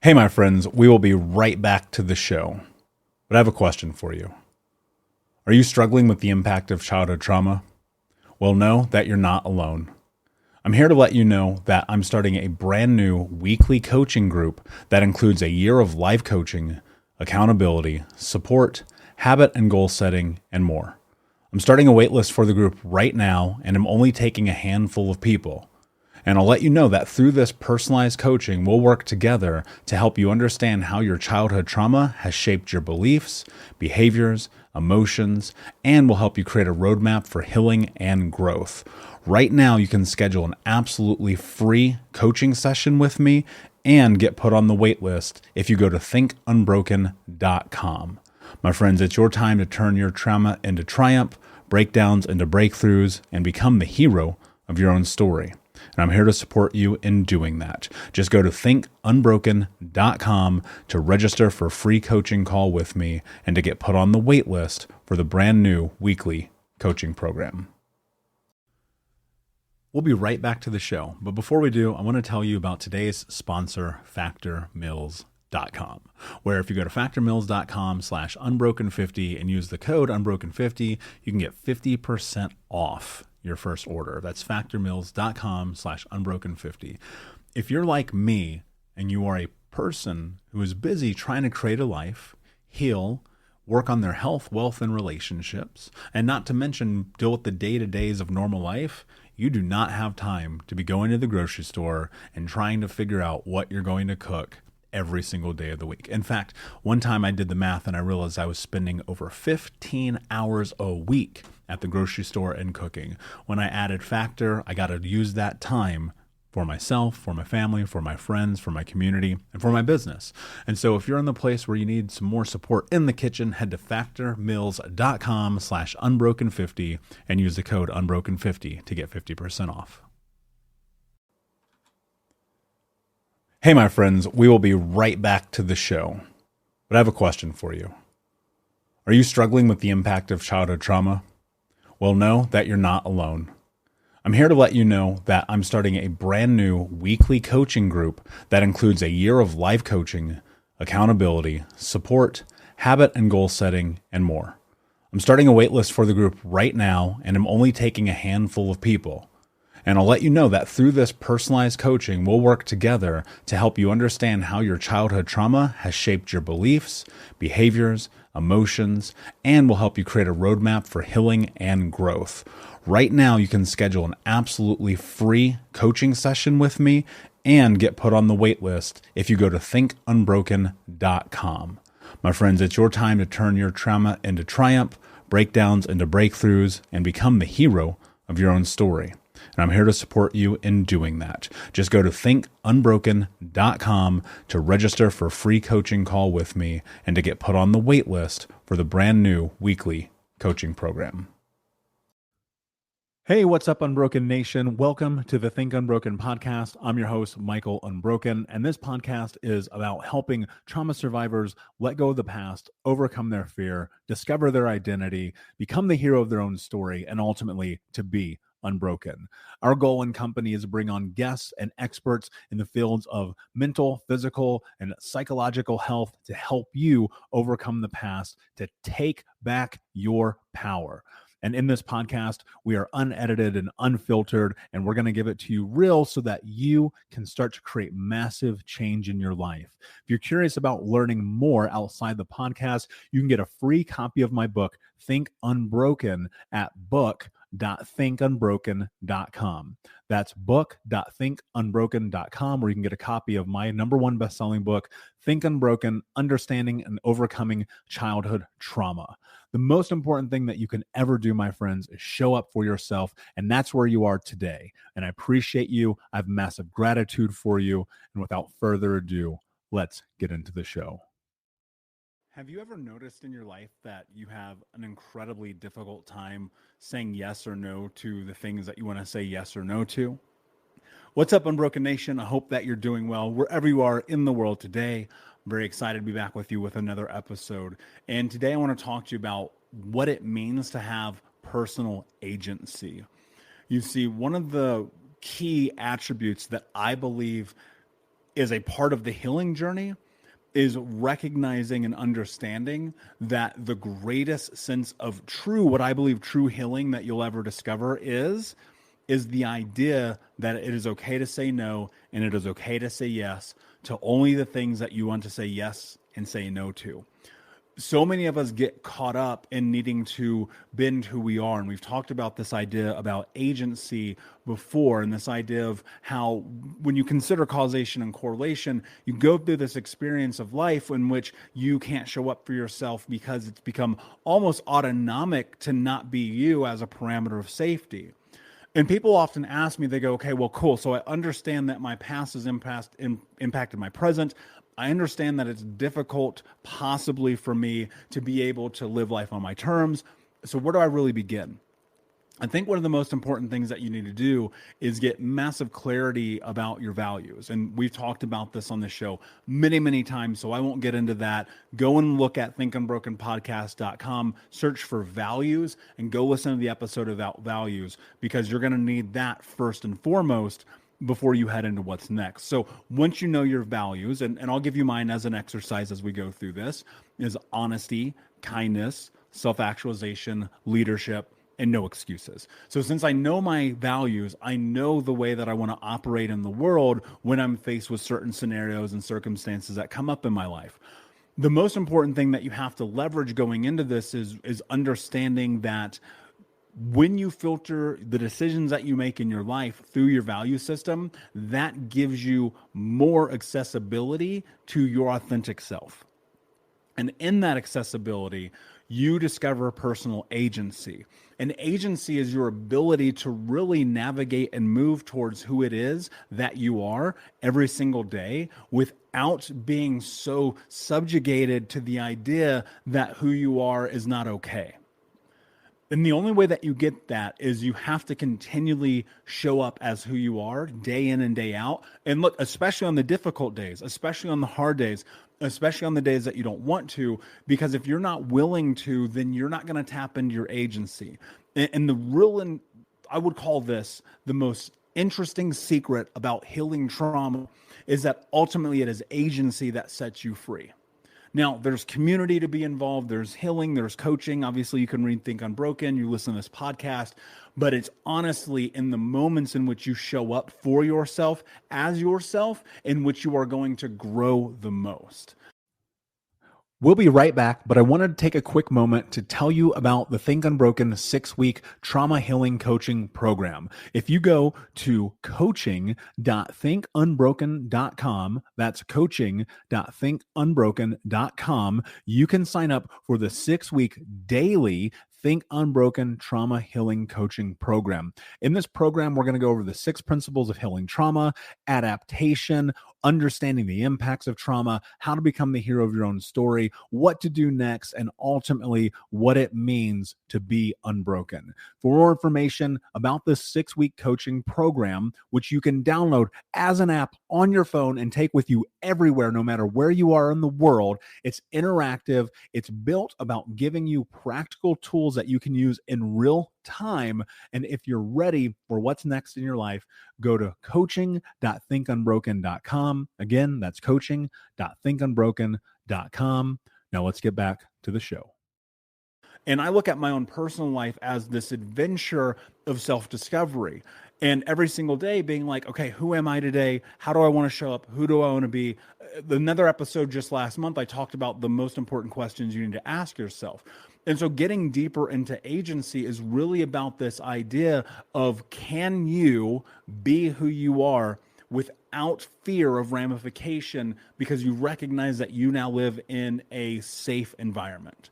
Hey, my friends, we will be right back to the show. But I have a question for you. Are you struggling with the impact of childhood trauma? Well, know that you're not alone. I'm here to let you know that I'm starting a brand new weekly coaching group that includes a year of life coaching, accountability, support, habit and goal setting, and more. I'm starting a waitlist for the group right now, and I'm only taking a handful of people. And I'll let you know that through this personalized coaching, we'll work together to help you understand how your childhood trauma has shaped your beliefs, behaviors, emotions, and will help you create a roadmap for healing and growth. Right now, you can schedule an absolutely free coaching session with me and get put on the wait list if you go to thinkunbroken.com. My friends, it's your time to turn your trauma into triumph, breakdowns into breakthroughs, and become the hero of your own story. And I'm here to support you in doing that. Just go to thinkunbroken.com to register for a free coaching call with me and to get put on the wait list for the brand new weekly coaching program. We'll be right back to the show. But before we do, I want to tell you about today's sponsor, factormeals.com, where if you go to factormeals.com/unbroken50 and use the code unbroken50, you can get 50% off your first order. That's factormeals.com/unbroken50. If you're like me and you are a person who is busy trying to create a life, heal, work on their health, wealth, and relationships, and not to mention deal with the day-to-days of normal life, you do not have time to be going to the grocery store and trying to figure out what you're going to cook every single day of the week. In fact, one time I did the math and I realized I was spending over 15 hours a week at the grocery store and cooking. When I added Factor, I got to use that time for myself, for my family, for my friends, for my community, and for my business. And so if you're in the place where you need some more support in the kitchen, head to factormeals.com/unbroken50 and use the code unbroken50 to get 50% off. Hey, my friends, we will be right back to the show. But I have a question for you. Are you struggling with the impact of childhood trauma? Well, know that you're not alone. I'm here to let you know that I'm starting a brand new weekly coaching group that includes a year of life coaching, accountability, support, habit and goal setting, and more. I'm starting a waitlist for the group right now, and I'm only taking a handful of people. And I'll let you know that through this personalized coaching, we'll work together to help you understand how your childhood trauma has shaped your beliefs, behaviors, emotions, and will help you create a roadmap for healing and growth. Right now, you can schedule an absolutely free coaching session with me and get put on the wait list if you go to thinkunbroken.com. My friends, it's your time to turn your trauma into triumph, breakdowns into breakthroughs, and become the hero of your own story. And I'm here to support you in doing that. Just go to thinkunbroken.com to register for a free coaching call with me and to get put on the wait list for the brand new weekly coaching program. Hey, what's up, Unbroken Nation? Welcome to the Think Unbroken podcast. I'm your host, Michael Unbroken, and this podcast is about helping trauma survivors let go of the past, overcome their fear, discover their identity, become the hero of their own story, and ultimately to be unbroken. Our goal in company is to bring on guests and experts in the fields of mental, physical, and psychological health to help you overcome the past, to take back your power. And in this podcast, we are unedited and unfiltered, and we're going to give it to you real so that you can start to create massive change in your life. If you're curious about learning more outside the podcast, you can get a free copy of my book, Think Unbroken, at book.thinkunbroken.com. That's book.thinkunbroken.com, where you can get a copy of my #1 best-selling book, Think Unbroken: Understanding and Overcoming Childhood Trauma. The most important thing that you can ever do, my friends, is show up for yourself, and that's where you are today. And I appreciate you. I have massive gratitude for you. And without further ado, let's get into the show. Have you ever noticed in your life that you have an incredibly difficult time saying yes or no to the things that you want to say yes or no to? What's up, Unbroken Nation? I hope that you're doing well wherever you are in the world today. I'm very excited to be back with you with another episode. And today I want to talk to you about what it means to have personal agency. You see, one of the key attributes that I believe is a part of the healing journey is recognizing and understanding that the greatest sense of what I believe true healing that you'll ever discover is the idea that it is okay to say no and it is okay to say yes to only the things that you want to say yes and say no to. So many of us get caught up in needing to bend who we are. And we've talked about this idea about agency before, and this idea of how when you consider causation and correlation, you go through this experience of life in which you can't show up for yourself because it's become almost autonomic to not be you as a parameter of safety. And people often ask me, they go, okay, well, cool. So I understand that my past has impacted my present. I understand that it's difficult possibly for me to be able to live life on my terms. So where do I really begin? I think one of the most important things that you need to do is get massive clarity about your values. And we've talked about this on the show many, many times, so I won't get into that. Go and look at thinkunbrokenpodcast.com, search for values, and go listen to the episode about values, because you're going to need that first and foremost before you head into what's next. So once you know your values, and I'll give you mine as an exercise as we go through this, is honesty, kindness, self-actualization, leadership, and no excuses. So since I know my values, I know the way that I want to operate in the world when I'm faced with certain scenarios and circumstances that come up in my life. The most important thing that you have to leverage going into this is understanding that when you filter the decisions that you make in your life through your value system, that gives you more accessibility to your authentic self. And in that accessibility, you discover personal agency. And agency is your ability to really navigate and move towards who it is that you are every single day without being so subjugated to the idea that who you are is not okay. And the only way that you get that is you have to continually show up as who you are day in and day out. And look, especially on the difficult days, especially on the hard days, especially on the days that you don't want to, because if you're not willing to, then you're not going to tap into your agency. And I would call this the most interesting secret about healing trauma is that ultimately it is agency that sets you free. Now, there's community to be involved. There's healing. There's coaching. Obviously, you can read Think Unbroken. You listen to this podcast. But it's honestly in the moments in which you show up for yourself as yourself in which you are going to grow the most. We'll be right back, but I wanted to take a quick moment to tell you about the Think Unbroken 6-week trauma healing coaching program. If you go to coaching.thinkunbroken.com, that's coaching.thinkunbroken.com, you can sign up for the 6-week daily Think Unbroken Trauma Healing Coaching Program. In this program, we're going to go over the 6 principles of healing trauma, adaptation, understanding the impacts of trauma, how to become the hero of your own story, what to do next, and ultimately what it means to be unbroken. For more information about this 6-week coaching program, which you can download as an app on your phone and take with you everywhere, no matter where you are in the world, it's interactive. It's built about giving you practical tools that you can use in real time. And if you're ready for what's next in your life, go to coaching.thinkunbroken.com. Again, that's coaching.thinkunbroken.com. Now let's get back to the show. And I look at my own personal life as this adventure of self-discovery. And every single day being like, okay, who am I today? How do I want to show up? Who do I want to be? Another episode just last month, I talked about the most important questions you need to ask yourself. And so getting deeper into agency is really about this idea of, can you be who you are without fear of ramification because you recognize that you now live in a safe environment?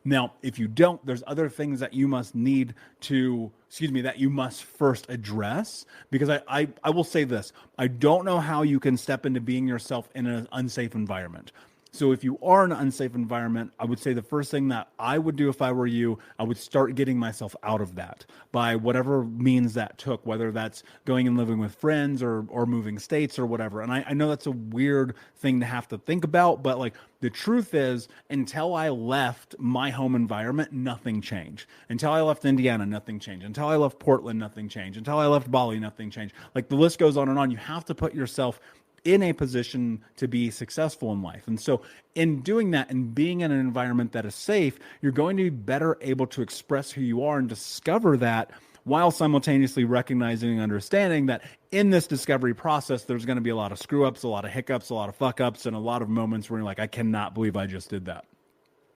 Now, if you don't, there's other things that you must that you must first address, because I will say this, I don't know how you can step into being yourself in an unsafe environment. So if you are in an unsafe environment, I would say the first thing that I would do if I were you, I would start getting myself out of that by whatever means that took, whether that's going and living with friends or moving states or whatever. And I know that's a weird thing to have to think about, but like the truth is, until I left my home environment, nothing changed. Until I left Indiana, nothing changed. Until I left Portland, nothing changed. Until I left Bali, nothing changed. Like the list goes on and on. You have to put yourself in a position to be successful in life. And so in doing that and being in an environment that is safe, you're going to be better able to express who you are and discover that, while simultaneously recognizing and understanding that in this discovery process, there's going to be a lot of screw ups, a lot of hiccups, a lot of fuck ups, and a lot of moments where you're like, I cannot believe I just did that.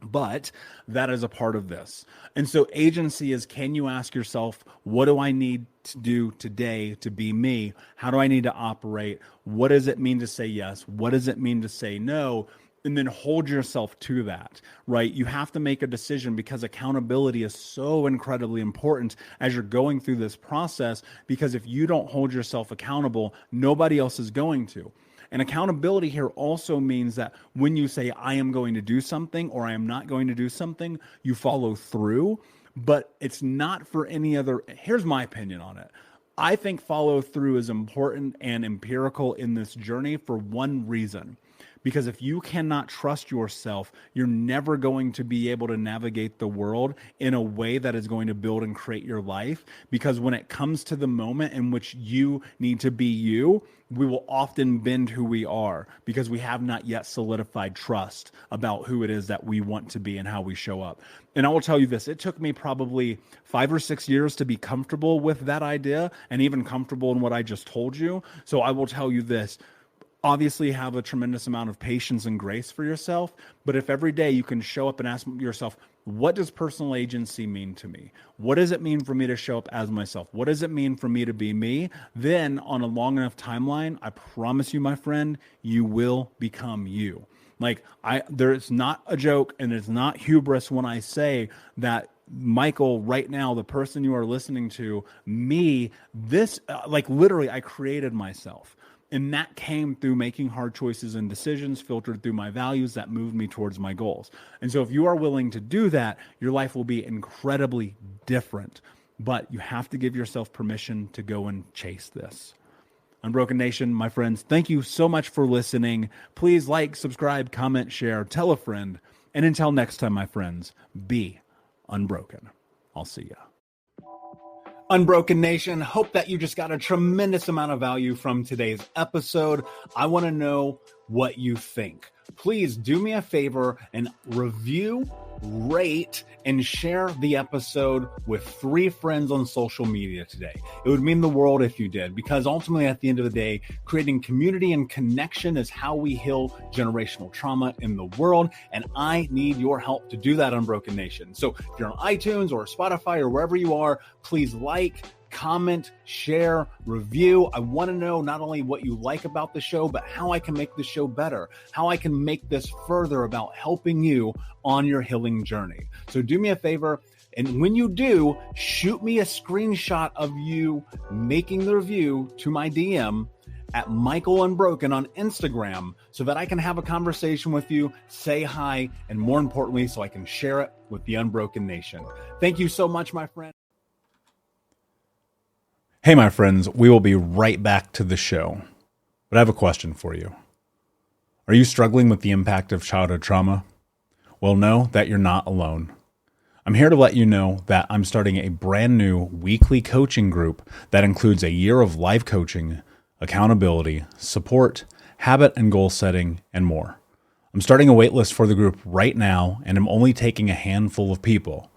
But that is a part of this. And so agency is, can you ask yourself, what do I need to do today to be me? How do I need to operate? What does it mean to say yes? What does it mean to say no? And then hold yourself to that, right? You have to make a decision, because accountability is so incredibly important as you're going through this process, because if you don't hold yourself accountable, nobody else is going to. And accountability here also means that when you say, I am going to do something or I am not going to do something, you follow through, but it's not for any other. Here's my opinion on it. I think follow through is important and empirical in this journey for one reason. Because if you cannot trust yourself, you're never going to be able to navigate the world in a way that is going to build and create your life. Because when it comes to the moment in which you need to be you, we will often bend who we are because we have not yet solidified trust about who it is that we want to be and how we show up. And I will tell you this, it took me probably 5 or 6 years to be comfortable with that idea and even comfortable in what I just told you. So I will tell you this. Obviously have a tremendous amount of patience and grace for yourself, but if every day you can show up and ask yourself, what does personal agency mean to me? What does it mean for me to show up as myself? What does it mean for me to be me? Then on a long enough timeline, I promise you, my friend, you will become you. Like there's not a joke and it's not hubris when I say that Michael, right now, the person you are listening to, me, this, literally I created myself. And that came through making hard choices and decisions filtered through my values that moved me towards my goals. And so if you are willing to do that, your life will be incredibly different. But you have to give yourself permission to go and chase this. Unbroken Nation, my friends, thank you so much for listening. Please like, subscribe, comment, share, tell a friend. And until next time, my friends, be unbroken. I'll see ya. Unbroken Nation, hope that you just got a tremendous amount of value from today's episode. I want to know what you think. Please do me a favor and review, rate, and share the episode with 3 friends on social media today. It would mean the world if you did, because ultimately at the end of the day, creating community and connection is how we heal generational trauma in the world. And I need your help to do that, Unbroken Nation. So if you're on iTunes or Spotify or wherever you are, please like, comment, share, review. I want to know not only what you like about the show, but how I can make the show better, how I can make this further about helping you on your healing journey. So do me a favor. And when you do, shoot me a screenshot of you making the review to my DM at Michael Unbroken on Instagram so that I can have a conversation with you, say hi, and more importantly, so I can share it with the Unbroken Nation. Thank you so much, my friend. Hey, my friends, we will be right back to the show. But I have a question for you. Are you struggling with the impact of childhood trauma? Well, know that you're not alone. I'm here to let you know that I'm starting a brand new weekly coaching group that includes a year of live coaching, accountability, support, habit and goal setting, and more. I'm starting a waitlist for the group right now, and I'm only taking a handful of people.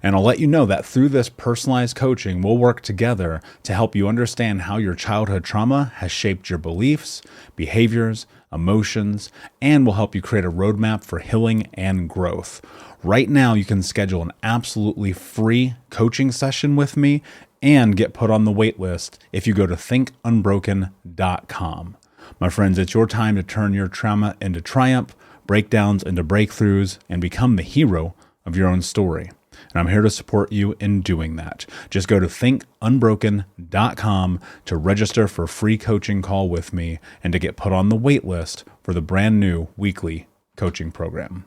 And I'll let you know that through this personalized coaching, we'll work together to help you understand how your childhood trauma has shaped your beliefs, behaviors, emotions, and will help you create a roadmap for healing and growth. Right now, you can schedule an absolutely free coaching session with me and get put on the wait list if you go to thinkunbroken.com. My friends, it's your time to turn your trauma into triumph, breakdowns into breakthroughs, and become the hero of your own story. And I'm here to support you in doing that. Just go to thinkunbroken.com to register for a free coaching call with me and to get put on the wait list for the brand new weekly coaching program.